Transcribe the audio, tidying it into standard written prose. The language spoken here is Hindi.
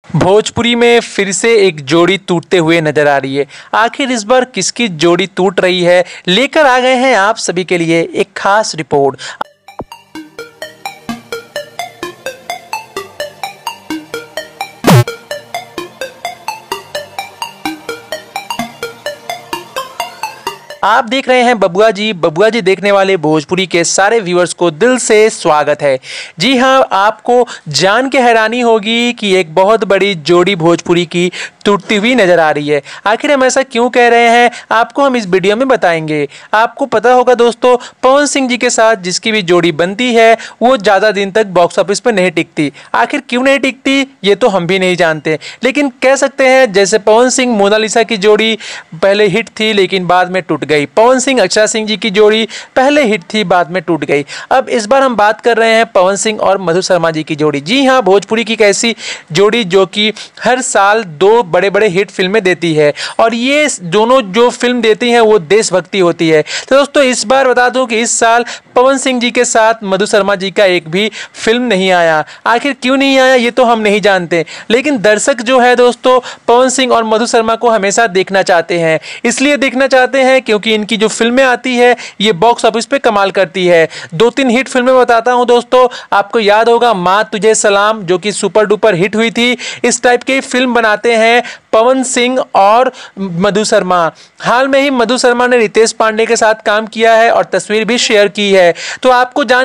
भोजपुरी में फिर से एक जोड़ी टूटते हुए नजर आ रही है। आखिर इस बार किसकी जोड़ी टूट रही है, लेकर आ गए हैं आप सभी के लिए एक खास रिपोर्ट। आप देख रहे हैं बबुआ जी देखने वाले भोजपुरी के सारे व्यूअर्स को दिल से स्वागत है। जी हां, आपको जान के हैरानी होगी कि एक बहुत बड़ी जोड़ी भोजपुरी की टूटती हुई नजर आ रही है। आखिर हम ऐसा क्यों कह रहे हैं, आपको हम इस वीडियो में बताएंगे। आपको पता होगा दोस्तों, पवन सिंह जी के साथ जिसकी भी जोड़ी बनती है वो ज़्यादा दिन तक बॉक्स ऑफिस पर नहीं टिकती। आखिर क्यों नहीं टिकती ये तो हम भी नहीं जानते, लेकिन कह सकते हैं जैसे पवन सिंह मोनालिसा की जोड़ी पहले हिट थी लेकिन बाद में टूट गई। पवन सिंह अक्षरा सिंह जी की जोड़ी पहले हिट थी, बाद में टूट गई। अब इस बार हम बात कर रहे हैं पवन सिंह और मधु शर्मा जी की जोड़ी। जी हाँ, भोजपुरी की एक ऐसी जोड़ी जो कि हर साल दो बड़े बड़े हिट फिल्में देती है, और ये दोनों जो फिल्म देती हैं वो देशभक्ति होती है। तो दोस्तों इस बार बता दूं कि इस साल पवन सिंह जी के साथ मधु शर्मा जी का एक भी फिल्म नहीं आया। आखिर क्यों नहीं आया ये तो हम नहीं जानते, लेकिन दर्शक जो है दोस्तों पवन सिंह और मधु शर्मा को हमेशा देखना चाहते हैं। इसलिए देखना चाहते हैं क्योंकि इनकी जो फिल्में आती है ये बॉक्स ऑफिस पे कमाल करती है। दो तीन हिट फिल्में बताता हूं दोस्तों, आपको याद होगा माँ तुझे सलाम जो कि सुपर डुपर हिट हुई थी। इस टाइप की फिल्म बनाते हैं पवन सिंह और मधु शर्मा। हाल में ही मधु शर्मा ने रितेश पांडे के साथ काम किया है और तस्वीर भी शेयर की है। तो आपको जान